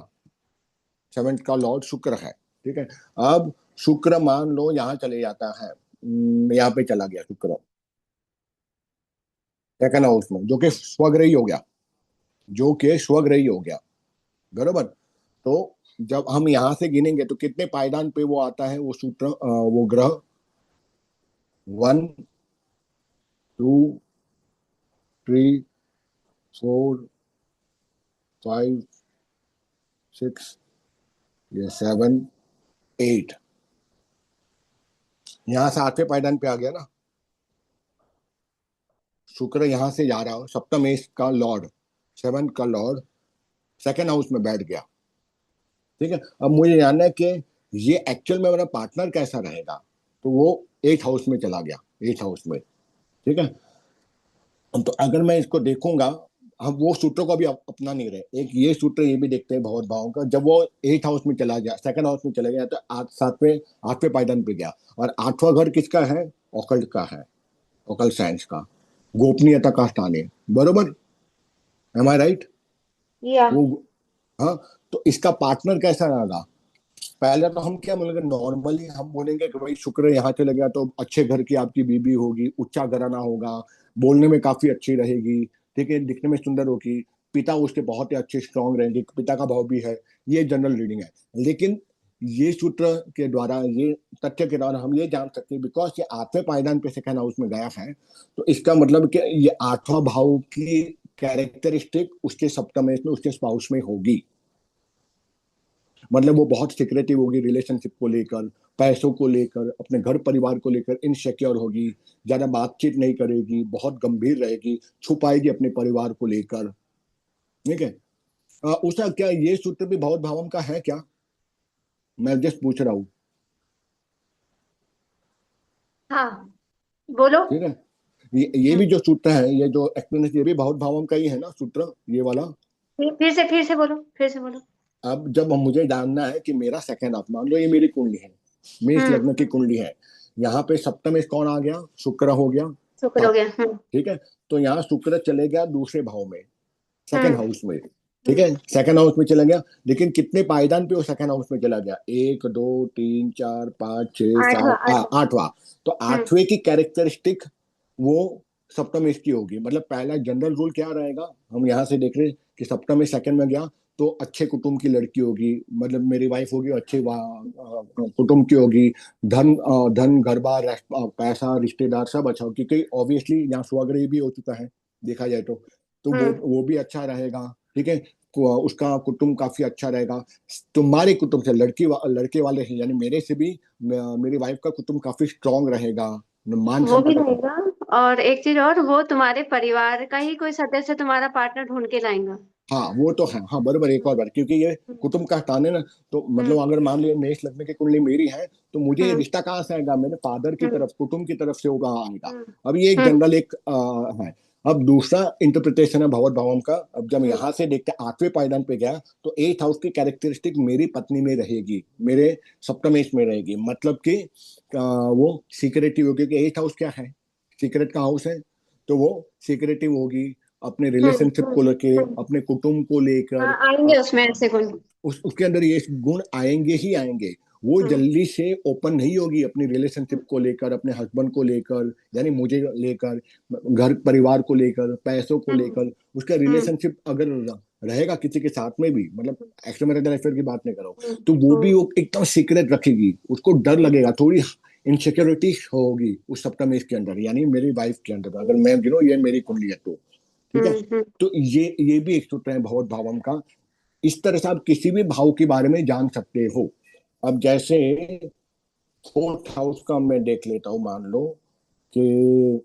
S1: सेवेंथ का लॉर्ड शुक्र है। ठीक है, अब शुक्र मान लो यहाँ चले जाता है, यहाँ पे चला गया शुक्र सेकंड हाउस में, जो कि स्वग्रही हो गया, जो कि स्वग्रही हो गया, बरोबर। तो जब हम यहाँ से गिनेंगे तो कितने पायदान पे वो आता है, वो सूत्र वो ग्रह, 1 2 3 4 5 6, ये 7 8, यहाँ से 8वें पायदान पे आ गया ना, शुक्र यहाँ से जा रहा हो, सप्तमेश का लॉर्ड, सेवन का लॉर्ड सेकेंड हाउस में बैठ गया। ठीक है, अब मुझे जानना है कि ये एक्चुअल में मेरा पार्टनर कैसा रहेगा, तो वो 8 हाउस में चला गया, 8 हाउस में। ठीक है, तो अगर मैं इसको देखूंगा, हम वो सूत्रों को भी अपना नहीं रहे, एक ये सूत्र ये भी देखते हैं बहुत भावों का, जब वो 8 हाउस में चला गया, सेकंड हाउस में चला गया, तो 8वें पायदान पे गया, और 8वां घर किसका है, ऑकल्ट का है, ऑकल्ट साइंस का, गोपनीयता का स्थान है, बरोबर, एम आई राइट?
S2: या
S1: वो, हाँ, तो इसका पार्टनर कैसा रहेगा, पहले तो हम क्या बोलेंगे, नॉर्मली हम बोलेंगे कि भाई शुक्र यहाँ चले गया तो अच्छे घर की आपकी बीबी होगी, उच्चा घराना होगा, बोलने में काफी अच्छी रहेगी, ठीक है, दिखने में सुंदर होगी, पिता उसके बहुत ही अच्छे स्ट्रांग रहेंगे, पिता का भाव भी है, ये जनरल रीडिंग है। लेकिन ये सूत्र के द्वारा, ये तथ्य के द्वारा हम ये जान सकते हैं, बिकॉज ये 8वें पायदान पे सेकंड हाउस में गया है, तो इसका मतलब कि ये 8वां भाव की कैरेक्टरिस्टिक उसके सप्तमेश में, उसके स्पाउस में होगी। मतलब वो बहुत सिक्रेटिव होगी रिलेशनशिप को लेकर, पैसों को लेकर, अपने घर परिवार को लेकर इनसिक्योर होगी, ज्यादा बातचीत नहीं करेगी, बहुत गंभीर रहेगी, छुपाएगी अपने परिवार को लेकर। ठीक है। उषा, क्या ये सूत्र भी भगवत भावम का है क्या? मैं जस्ट पूछ रहा हूँ।
S4: हाँ बोलो।
S1: ठीक है। ये भी जो सूत्र है, ये जो एक्सप्लेनेशन, ये भी भगवत भावम का ही है ना सूत्र, ये वाला?
S4: फिर से बोलो, फिर से बोलो।
S1: अब जब मुझे जानना है कि मेरा सेकंड हाफ, मान लो ये मेरी कुंडली है, मेष लग्न की कुंडली है, यहाँ पे सप्तम में कौन आ गया? शुक्र हो गया।
S4: शुक्र हो गया।
S1: ठीक है। तो यहाँ शुक्र चले गया दूसरे भाव में, सेकंड हाउस में। ठीक
S4: हम्म।
S1: है, सेकंड हाउस में चला गया, लेकिन कितने पायदान पे वो सेकंड हाउस में चला गया? 1 2 3 4 5 6
S4: आठवां
S1: 7 8वां। तो 8वें की कैरेक्टरिस्टिक वो सप्तम इसकी होगी। मतलब पहला जनरल रूल क्या रहेगा, हम यहाँ से देख रहे हैं कि सप्तम में सेकंड में गया तो अच्छे कुटुंब की लड़की होगी, मतलब मेरी वाइफ होगी, अच्छे कुटुंब की होगी, धन घर बार पैसा रिश्तेदार सब अच्छा हो, क्योंकि ऑब्वियसली यहाँ स्वग्रही भी हो चुका है देखा जाए तो वो भी अच्छा रहेगा। ठीक है। उसका कुटुंब काफी अच्छा रहेगा। तुम्हारे कुटुंब से लड़के वाले हैं, यानी मेरे से भी मेरी वाइफ का कुटुंब काफी स्ट्रांग रहेगा, मान
S4: वो भी
S1: सम्मान।
S4: रहेगा। और एक चीज और, वो तुम्हारे परिवार का ही कोई सदस्य तुम्हारा पार्टनर ढूंढ के लाएगा।
S1: हाँ वो तो है, हाँ बराबर, एक और बार, क्योंकि ये कुटुंब का स्थान है ना, तो मतलब अगर मान लिया मेष लग्न की कुंडली मेरी है, तो मुझे ये रिश्ता कहाँ से आएगा? मेरे फादर की तरफ, कुटुंब की तरफ से होगा, आएगा। अब ये एक जनरल एक है। अब दूसरा इंटरप्रिटेशन है भगवत भावम का। अब जब यहाँ से देखते हैं 8वें पायदान पे गया, तो 8th हाउस की कैरेक्टरिस्टिक मेरी पत्नी में रहेगी, मेरे सप्तमेश में रहेगी, मतलब कि वो सीक्रेटिव होगी। कि 8th हाउस क्या है? सीक्रेट का हाउस है, तो वो सीक्रेटिव होगी, अपने रिलेशनशिप को लेके, अपने कुटुंब को लेकर।
S4: आएंगे उसमें ऐसे गुण।
S1: उसके अंदर ये गुण आएंगे ही आएंगे। वो जल्दी से ओपन नहीं होगी अपनी रिलेशनशिप को लेकर, अपने हस्बैंड को लेकर, यानी मुझे लेकर, घर परिवार को लेकर, पैसों को लेकर। उसका रिलेशनशिप अगर रहेगा किसी के साथ में भी, मतलब एक्स्ट्रा मैरिटल अफेयर की बात नहीं करो, तो वो भी वो एकदम सीक्रेट रखेगी, उसको डर लगेगा, थोड़ी इनसिक्योरिटी होगी उस सप्तमेश के अंदर, यानी मेरी वाइफ के अंदर, अगर मैं गिनो ये मेरी कुंडली है तो। ठीक है। तो ये भी एक सूत्र है भगवत भावम का। इस तरह से आप किसी भी भाव के बारे में जान सकते हो। अब जैसे 4th हाउस का मैं देख लेता हूँ, मान लो कि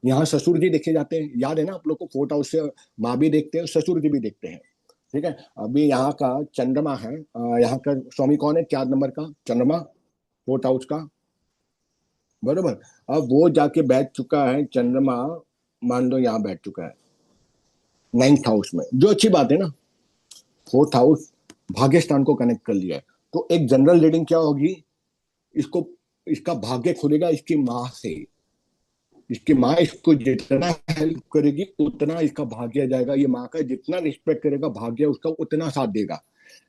S1: यहाँ ससुर जी देखे जाते हैं, याद है ना आप लोग को? 4th हाउस से माँ भी देखते हैं, ससुर जी भी देखते हैं। ठीक है। अभी यहाँ का चंद्रमा है, यहाँ का स्वामी कौन है? 4 नंबर का चंद्रमा, 4th हाउस का, बरोबर। अब वो जाके बैठ चुका है चंद्रमा, मान लो यहाँ बैठ चुका है 9th हाउस में, जो अच्छी बात है ना। 4th हाउस भाग्य स्थान को कनेक्ट कर लिया है, तो एक जनरल रीडिंग क्या होगी? इसको, इसका भाग्य खुलेगा इसकी माँ से। इसकी माँ इसको जितना हेल्प करेगी उतना इसका भाग्य जाएगा। ये माँ का जितना रिस्पेक्ट करेगा, भाग्य उसका उतना साथ देगा।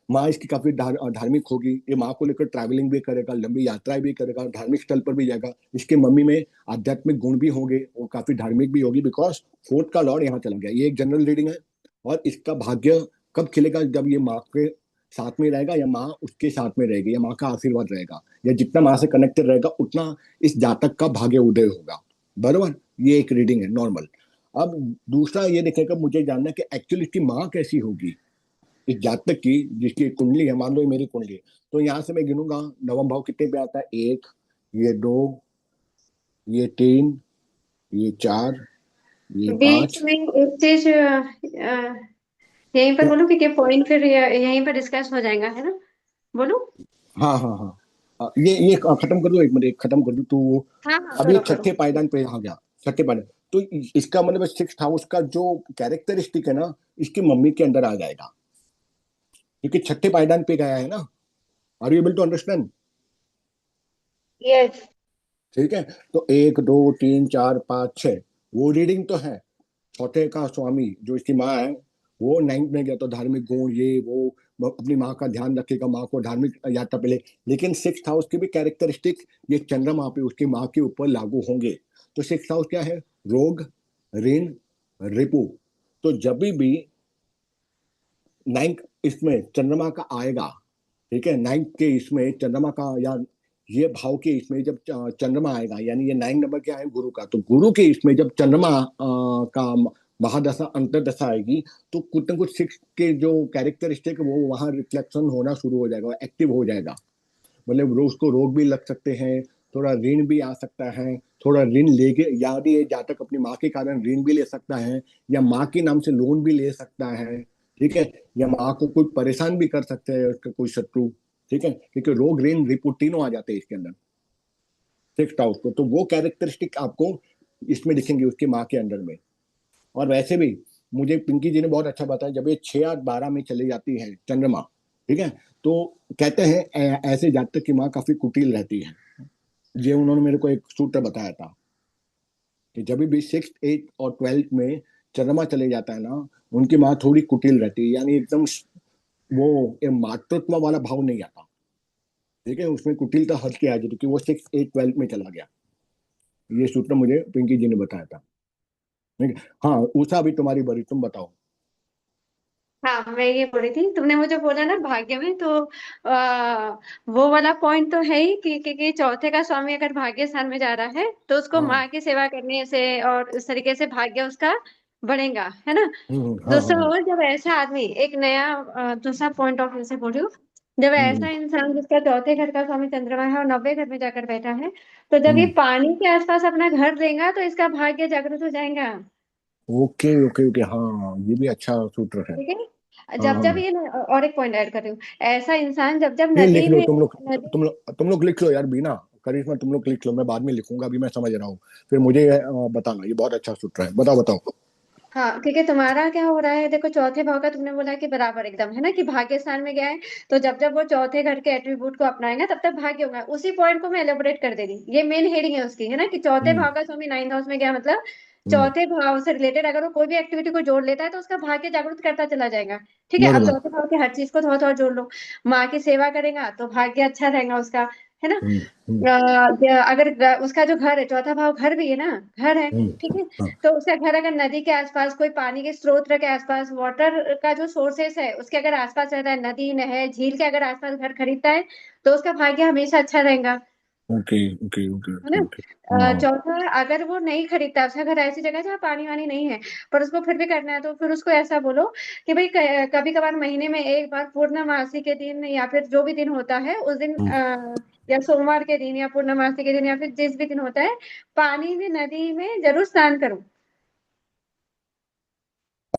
S1: माँ इसकी काफी धार्मिक होगी, ये माँ को लेकर ट्रैवलिंग भी करेगा, लंबी यात्राएं भी करेगा, धार्मिक स्थल पर भी जाएगा। इसके मम्मी में आध्यात्मिक गुण भी होंगे, वो काफी धार्मिक भी होगी, बिकॉज 4th का लॉर्ड यहाँ चला गया। ये एक जनरल रीडिंग है। और इसका भाग्य कब खिलेगा? जब ये माँ के साथ में रहेगा, या माँ उसके साथ में रहेगी, या माँ का आशीर्वाद रहेगा, या जितना माँ से कनेक्टेड रहेगा उतना इस जातक का भाग्य उदय होगा, बरोबर। ये एक रीडिंग है नॉर्मल। अब दूसरा ये देखेगा, मुझे जानना है कि एक्चुअली इसकी माँ कैसी होगी इस जातक की, जिसकी कुंडली है, मान लो ये मेरी कुंडली है। तो यहाँ से मैं गिनूंगा, नवम भाव कितने पे आता है? 1, ये 2, ये 3, ये 4, ये 5।
S4: बीच में एक चीज यहीं पर बोलो, क्योंकि पॉइंट फिर यहीं पर डिस्कस हो जाएगा, है ना? बोलो।
S1: हाँ हाँ हाँ। ये खत्म कर दो, एक मिनट, एक खत्म कर दो तो।
S4: हाँ हाँ,
S1: अभी
S4: करो
S1: छठे
S4: करो।
S1: पायदान पे आ गया, छठे पायदान। तो इसका मतलब 6th हाउस का जो कैरेक्टरिस्टिक है ना, इसकी मम्मी के अंदर आ जाएगा, क्योंकि छठे पायदान पे गया है ना। Are you able to understand?
S2: Yes.
S1: ठीक है। तो 1 2 3 4 5 6 वो रीडिंग तो है। चौथे का स्वामी जो इसकी माँ है, वो 9th में गया, तो धार्मिक गुण ये वो, अपनी माँ का ध्यान रखेगा, माँ को धार्मिक यात्रा पे ले। लेकिन 6th हाउस की भी कैरेक्टरिस्टिक ये चंद्रमा पे उसकी माँ के ऊपर लागू होंगे। तो 6th हाउस क्या है? रोग, ऋण, रिपु। तो जब भी 9th इसमें चंद्रमा का आएगा, ठीक है, 9th के इसमें चंद्रमा का, या ये भाव के इसमें जब चंद्रमा आएगा, यानी ये 9 नंबर क्या है? गुरु का। तो गुरु के इसमें जब चंद्रमा का महादशा अंतरदशा आएगी तो कुछ ना कुछ सिक्स के जो कैरेक्टरिस्टिक वो वहां रिफ्लेक्शन होना शुरू हो जाएगा, एक्टिव हो जाएगा। मतलब उसको रोग भी लग सकते हैं, थोड़ा ऋण भी आ सकता है, थोड़ा ऋण लेके यदि ये जातक अपनी माँ के कारण ऋण भी ले सकता है, या माँ के नाम से लोन भी ले सकता है, ठीक है, या माँ को कोई परेशान भी कर सकते हैं उसका कोई शत्रु, ठीक है, क्योंकि रोग ऋण रिपू तीनों आ जाते हैं इसके अंदर सिक्स हाउस को। तो वो कैरेक्टरिस्टिक आपको इसमें दिखेंगे उसकी माँ के अंदर में। और वैसे भी मुझे पिंकी जी ने बहुत अच्छा बताया, जब ये 6 8 12 में चली जाती है चंद्रमा, ठीक है, तो कहते हैं ऐसे जातक की माँ काफी कुटिल रहती है। ये उन्होंने मेरे को एक सूत्र बताया था कि जब भी 6 8 और 12 में चंद्रमा चले जाता है ना, उनकी माँ थोड़ी कुटिल रहती है, यानी एकदम वो मातृत्व वाला भाव नहीं आता, ठीक है, उसमें कुटिलता हट के आ जाती, क्योंकि वो 6 8 12 में चला गया। ये सूत्र मुझे पिंकी जी ने बताया था, ठीक है। हाँ उषा, अभी तुम्हारी बारी, तुम बताओ।
S4: हाँ, मैं ये बोल रही थी, तुमने मुझे बोला ना भाग्य में, तो वो वाला पॉइंट तो है ही कि चौथे का स्वामी अगर भाग्य स्थान में जा रहा है तो उसको
S1: हाँ।
S4: माँ की सेवा करने से और उस तरीके से भाग्य उसका बढ़ेगा, है ना।
S1: हाँ
S4: दूसरा,
S1: हाँ।
S4: और जब ऐसा आदमी एक नया दूसरा पॉइंट ऑफ व्यू से बोल रही हूँ, जब
S1: हम्म
S4: ऐसा इंसान जिसका चौथे घर का स्वामी चंद्रमा है और 90 घर में जाकर बैठा है, तो जब ये
S1: हम्म।
S4: पानी के आसपास अपना घर देगा तो इसका भाग्य जागृत हो जाएगा।
S1: ओके ओके ओके, हाँ ये भी अच्छा सूत्र है।
S4: ठीक है,
S1: हाँ
S4: जब
S1: हाँ।
S4: जब ये और एक पॉइंट ऐड कर रही हूँ, ऐसा इंसान जब जब
S1: ये
S4: नदी
S1: लिख लो
S4: में
S1: तुम लोग,
S4: नदी
S1: तुम लोग लिख लो यार, बीना करिश्मा तुम लोग लिख लो, मैं बाद में लिखूंगा, अभी मैं समझ रहा हूँ, फिर मुझे बताना। ये बहुत अच्छा सूत्र है, बताओ बताओ।
S4: हाँ, क्योंकि तुम्हारा क्या हो रहा है, देखो चौथे भाव का तुमने बोला कि बराबर एकदम, है ना, कि भाग्य स्थान में गया है, तो जब जब वो चौथे घर के एट्रीब्यूट को अपनाएगा तब तक भाग्य होगा। उसी पॉइंट को मैं एलोबरेट कर दे रही, ये मेन हेडिंग है उसकी, है ना, कि चौथे
S1: हम्म
S4: भाव का स्वामी 9th हाउस में गया, मतलब
S1: हम्म।
S4: चौथे भाव से रिलेटेड अगर वो कोई भी एक्टिविटी को जोड़ लेता है तो उसका भाग्य जागृत करता चला जाएगा। ठीक है, अब
S1: बरोबर।
S4: चौथे भाव के हर चीज को थोड़ा थोड़ा जोड़ लो। माँ की सेवा करेगा तो भाग्य अच्छा रहेगा उसका, है ना।
S1: हम्म।
S4: अगर उसका जो घर है, चौथा भाव घर भी है ना, घर है, ठीक है,
S1: हाँ।
S4: तो उसका घर अगर नदी के आसपास, कोई पानी के स्रोत के आसपास, वाटर का जो सोर्सेस है उसके अगर आसपास रहता है, नदी नहर झील के अगर आसपास घर खरीदता है, तो उसका भाग्य हमेशा अच्छा रहेगा,
S1: ओके ओके ओके
S4: है ना।
S1: Okay okay. हाँ हाँ।
S4: चौथा, अगर वो नहीं खरीदता, उसका घर ऐसी जगह है जहाँ पानी वानी नहीं है, पर उसको फिर भी करना है, तो फिर उसको ऐसा बोलो कि भाई कभी कभार महीने में एक बार पूर्णमासी के दिन या फिर जो भी दिन होता है उस दिन,
S1: हम्म।
S4: या सोमवार के दिन या पूर्णमासी के दिन या फिर जिस भी दिन होता है, पानी में नदी में जरूर स्नान करो।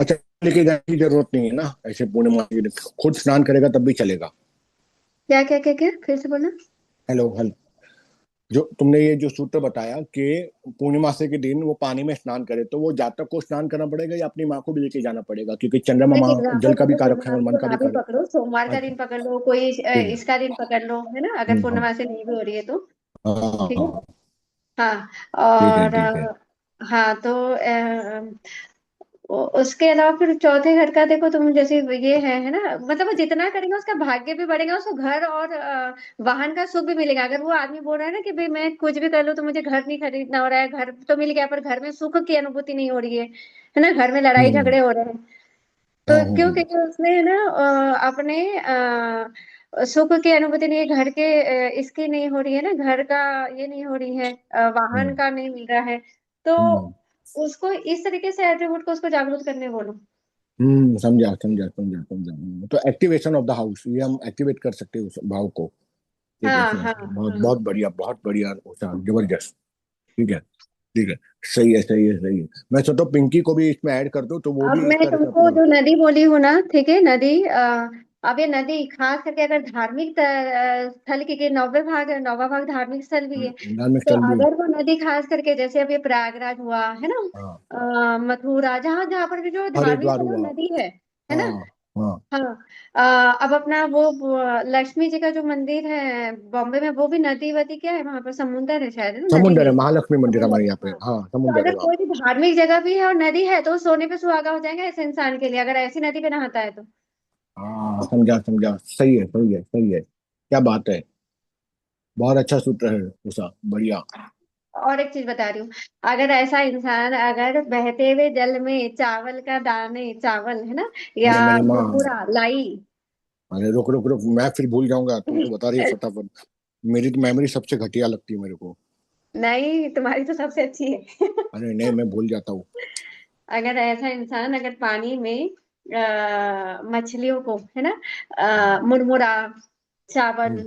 S1: अच्छा, लेके जाने की जरूरत नहीं है ना ऐसे पूर्णिमा के दिन, खुद स्नान करेगा तब भी चलेगा।
S4: क्या क्या क्या क्या, फिर से बोलना।
S1: हेलो हेलो, जो तुमने ये जो सूत्र बताया कि पूर्णिमासी के दिन वो पानी में स्नान करे, तो वो जातक को स्नान करना पड़ेगा या अपनी माँ को भी लेके जाना पड़ेगा, क्योंकि चंद्रमा
S4: लाइक
S1: माँ जल
S4: एग्जाम्पल,
S1: का भी
S4: जैसे
S1: कारक है और मन
S4: पूर्णमासी
S1: का
S4: को
S1: भी
S4: ना भी
S1: कारक।
S4: पकड़ो, सोमवार का
S1: अच्छा,
S4: दिन पकड़ लो, कोई
S1: ठीक है।
S4: इसका दिन पकड़ लो, है ना, अगर
S1: हाँ
S4: पूर्णमासी नहीं भी हो रही है तो।
S1: हाँ
S4: ठीक है।
S1: हाँ।
S4: हाँ,
S1: ठीक है
S4: और
S1: ठीक है।
S4: हाँ, तो उसके अलावा फिर चौथे घर का देखो तुम, जैसे ये है ना, मतलब वो जितना करेगा उसका भाग्य भी बढ़ेगा, उसको घर और वाहन का सुख भी मिलेगा। अगर वो आदमी बोल रहा है ना कि भाई मैं कुछ भी कर लूं तो मुझे घर नहीं खरीदना हो रहा है, घर तो मिल गया पर घर में सुख की अनुभूति नहीं हो रही है ना, घर में लड़ाई
S1: हम्म।
S4: झगड़े हो रहे हैं,
S1: हाँ
S4: तो
S1: हाँ
S4: क्यों,
S1: हाँ।
S4: क्योंकि उसने है ना अपने सुख की अनुभूति नहीं है, घर के इसकी नहीं हो रही है ना, घर का ये नहीं हो रही है, वाहन
S1: हम्म
S4: का नहीं मिल रहा है, तो
S1: हम्म
S4: उसको इस तरीके से एट्रीब्यूट को उसको जागरूक करने बोलो।
S1: समझा समझा समझा समझा। तो एक्टिवेशन ऑफ द हाउस, ये हम एक्टिवेट कर सकते हैं उस भाव को, ठीक है,
S4: हाँ
S1: इसमें
S4: हाँ
S1: बहुत
S4: हाँ।
S1: बहुत बढ़िया, बहुत बढ़िया, जबरदस्त। ठीक है ठीक है। सही है सही है सही है। मैं सोचता हूँ पिंकी को भी इसमें ऐड कर दो तो वो
S4: अब
S1: भी इस
S4: मैं
S1: तरह से
S4: तुमको
S1: अपना।
S4: जो नदी बोली हूँ ना, ठीक है, नदी अब ये नदी खास करके अगर धार्मिक स्थल के 90 भाग है, 9वां भाग धार्मिक स्थल भी है,
S1: धार्मिक
S4: तो
S1: स्थल भी।
S4: अगर वो नदी खास करके जैसे अब ये प्रयागराज हुआ, है ना,
S1: हाँ।
S4: मथुरा, जहाँ जहाँ पर भी जो धार्मिक
S1: हरिद्वार
S4: स्थल और
S1: हुआ।
S4: नदी है ना।
S1: हाँ हाँ।
S4: हाँ, अब अपना वो लक्ष्मी जी का जो मंदिर है बॉम्बे में, वो भी नदी वदी क्या है, वहां पर समुंदर है शायद, है ना, नदी
S1: समुंदर
S4: नहीं
S1: है,
S4: है,
S1: महालक्ष्मी मंदिर
S4: समुंदर
S1: हमारे
S4: है,
S1: यहाँ पे,
S4: हाँ।
S1: हाँ
S4: तो
S1: समुंदर है
S4: अगर
S1: वहाँ
S4: कोई
S1: पे।
S4: भी धार्मिक जगह भी है और नदी है तो वो सोने पे सुहागा हो जाएगा इस इंसान के लिए, अगर ऐसी नदी पे नहाता है तो।
S1: हाँ समझा समझा, सही है सही है सही है, क्या बात है। बहुत अच्छा सूत्र है उषा, बढ़िया।
S4: और एक चीज बता रही हूँ, अगर ऐसा इंसान अगर बहते हुए जल में चावल का दाने, चावल है ना, या
S1: अरे मेरी माँ,
S4: भुरभुरा लाई।
S1: अरे रुक रुक रुक, मैं फिर भूल जाऊंगा, तुम तो बता रही है फटाफट। मेरी तो मेमोरी सबसे घटिया लगती है मेरे को।
S4: नहीं, तुम्हारी तो सबसे अच्छी है।
S1: अरे नहीं, मैं भूल जाता हूँ।
S4: अगर ऐसा इंसान अगर पानी में मछलियों को, है ना, मुरमुरा, चावल,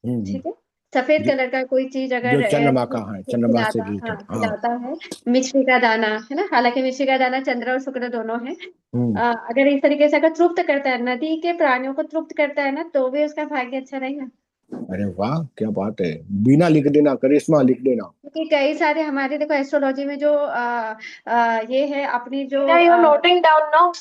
S1: हम्म।
S4: ठीक है, सफेद
S1: जो
S4: कलर का कोई चीज
S1: जो
S4: अगर
S1: चंद्रमा का है, चंद्रमा से
S4: खिलाता, हाँ
S1: रिलेटेड, हाँ।
S4: खिलाता है, मिश्री का दाना, है ना, हालांकि मिश्री का दाना चंद्र और शुक्र दोनों है,
S1: हम्म।
S4: अगर इस तरीके से अगर तृप्त करता है, नदी के प्राणियों को तृप्त करता है ना, तो भी उसका भाग्य अच्छा रहेगा।
S1: अरे वाह, क्या बात है। बीना लिख देना, करिश्मा लिख देना।
S4: क्योंकि कई सारे हमारे देखो एस्ट्रोलॉजी में जो ये है अपनी जो
S2: Tina, you're noting down now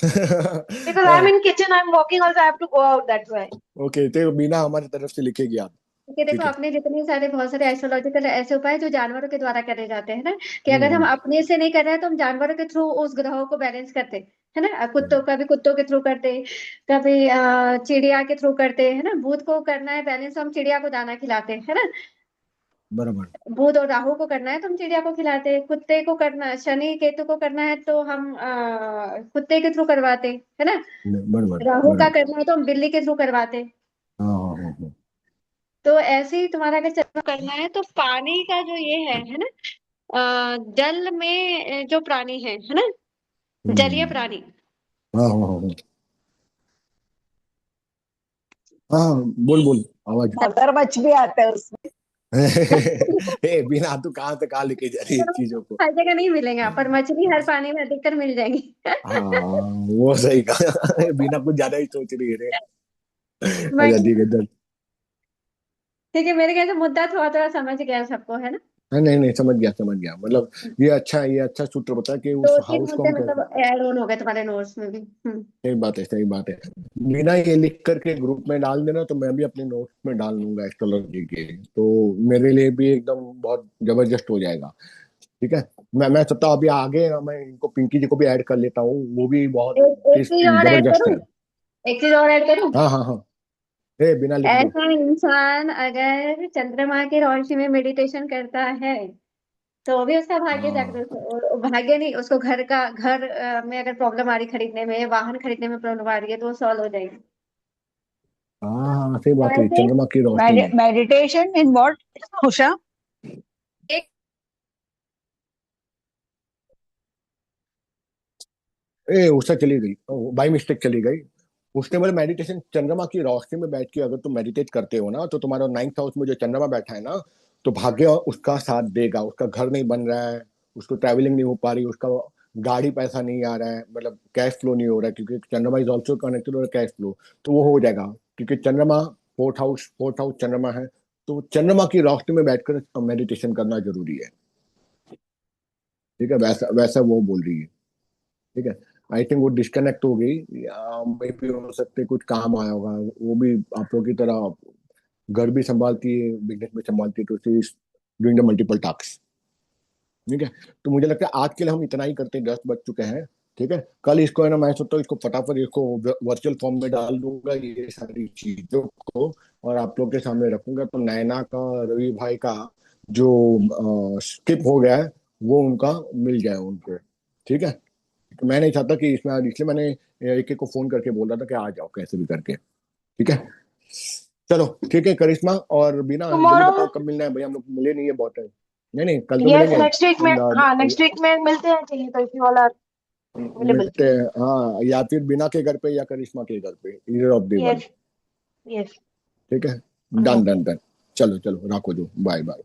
S2: because I'm in kitchen. I'm walking. Also, I have to go out. That's why.
S1: Okay, तो बीना हमारी तरफ से लिखेगी आप।
S4: क्योंकि देखो
S1: ठीक है।
S4: अपने जितने सारे बहुत सारे एस्ट्रोलॉजिकल ऐसे उपाय जो जानवरों के द्वारा करे जाते हैं ना, कि अगर हम
S1: हम्म।
S4: अपने से नहीं कर रहे हैं तो हम जानवरों के थ्रू उस ग्रहों को बैलेंस करते, है ना, कुत्तों
S1: हम्म।
S4: कभी कुत्तों के थ्रू करते, कभी चिड़िया के थ्रू करते, है ना, भूत को करना है बैलेंस तो हम चिड़िया को दाना खिलाते, है ना,
S1: बराबर।
S4: बुध और राहु को करना है तो हम चिड़िया को खिलाते, कुत्ते को करना, शनि केतु को करना है तो हम कुत्ते के थ्रू करवाते, है ना,
S1: बराबर
S4: राहु का
S1: बराबर।
S4: करना है तो हम बिल्ली के थ्रू करवाते।
S1: हाँ हाँ हाँ हाँ।
S4: तो ऐसे ही तुम्हारा अगर चक्र करना है तो पानी का जो ये है ना, जल में जो प्राणी है ना, जलीय
S1: हम्म।
S4: प्राणी,
S1: हाँ हाँ हाँ हाँ। हाँ हाँ, बोल बोल, आवाज।
S3: मगरमच्छ भी आता है उसमें।
S1: ए बिना, तू कहाँ से कहाँ लेके जा रही है चीजों को।
S4: हर जगह नहीं मिलेगा पर मछली हर पानी में अधिकतर मिल जाएंगी।
S1: हाँ, वो सही कहा। बिना कुछ ज्यादा ही सोच रही है रे। अच्छा
S4: बाकी
S1: ठीक है, डन।
S4: ठीक है, मेरे ख्याल से मुद्दा थोड़ा थोड़ा समझ गया सबको, है ना।
S1: नहीं नहीं नहीं, समझ गया समझ गया, मतलब ये अच्छा है, ये अच्छा सूत्र बता कि उस
S4: दो तीन
S1: हाउस को
S4: मुद्दे
S1: हम कैसे।
S4: मतलब ऐड ऑन हो गए तुम्हारे नोट्स में भी।
S1: सही बात है, सही बात है। बिना ये लिख करके ग्रुप में डाल देना तो मैं भी अपने नोट्स में डाल लूंगा एस्ट्रोलॉजी के, तो मेरे लिए भी एकदम बहुत जबरदस्त हो जाएगा। ठीक है। मैं सोचता हूँ अभी आगे ना, मैं इनको पिंकी जी को भी ऐड कर लेता हूँ, वो भी बहुत
S4: एक
S1: चीज
S4: चीज और ऐड
S1: जबरदस्त
S4: करूं,
S1: है।
S4: एक चीज और ऐड करूं।
S1: हाँ हाँ हाँ। ए बिना लिख दो।
S4: ऐसा इंसान अगर चंद्रमा की रोशनी में मेडिटेशन करता है तो भी उसका भाग्य
S1: हाँ
S4: जागृत भाग्य नहीं, उसको घर में अगर प्रॉब्लम आ रही खरीदने में, वाहन खरीदने में प्रॉब्लम आ रही है तो वो सॉल्व हो जाएगी।
S1: हाँ हाँ, सही बात है,
S4: ऐसे
S1: चंद्रमा की रोशनी में।
S3: Meditation in what, Usha?
S4: एक
S1: ए उससे चली गई, बाई मिस्टेक चली गई। उसने बोले मेडिटेशन चंद्रमा की रोशनी में बैठ के अगर तुम मेडिटेट करते हो ना, तो तुम्हारा 9th हाउस में जो चंद्रमा बैठा है ना, तो भाग्य उसका साथ देगा। उसका घर नहीं बन रहा है, उसको ट्रैवलिंग नहीं हो पा रही, उसका गाड़ी पैसा नहीं आ रहा है, मतलब कैश फ्लो नहीं हो रहा है, क्योंकि चंद्रमा इज ऑल्सो कनेक्टेड और कैश फ्लो, तो वो हो जाएगा। क्योंकि चंद्रमा फोर्थ हाउस चंद्रमा है, तो चंद्रमा की रोशनी में बैठकर मेडिटेशन करना जरूरी है। ठीक है, वैसा वैसा वो बोल रही है। ठीक है। आई थिंक वो डिस्कनेक्ट हो गई, या मे भी हो सकते कुछ काम आया होगा। वो भी आप लोग की तरह घर भी संभालती है, बिजनेस भी संभालती है, तो she is doing the multiple task. ठीक है। तो मुझे लगता है आज के लिए हम इतना ही करते हैं, 10 बज चुके हैं। ठीक है। कल इसको है ना, मैं सोचता हूँ इसको फटाफट इसको वर्चुअल फॉर्म में डाल दूंगा ये सारी चीजों को, और आप लोग के सामने रखूंगा, तो नैना का, रवि भाई का जो स्किप हो गया है, वो उनका मिल जाए उनको। ठीक है। तो मैं नहीं चाहता कि इसमें, इसलिए मैंने एक एक को फोन करके बोल रहा था कि आ जाओ कैसे भी करके। ठीक है। चलो ठीक है, करिश्मा और बिना जल्दी बताओ
S2: Tomorrow,
S1: कब मिलना है, भाई हम लोग मिले नहीं है बहुत टाइम। नहीं नहीं, कल तो
S2: yes,
S1: मिलेंगे।
S2: next week में, हाँ next week में मिलते हैं, चाहिए तो if you all are available.
S1: मिलते हैं, हाँ, या फिर बिना के घर पे या करिश्मा के घर पे, either of the one.
S2: Yes, yes.
S1: ठीक है। Done
S2: Okay.
S1: Done done. चलो चलो, रखो जो, बाय बाय।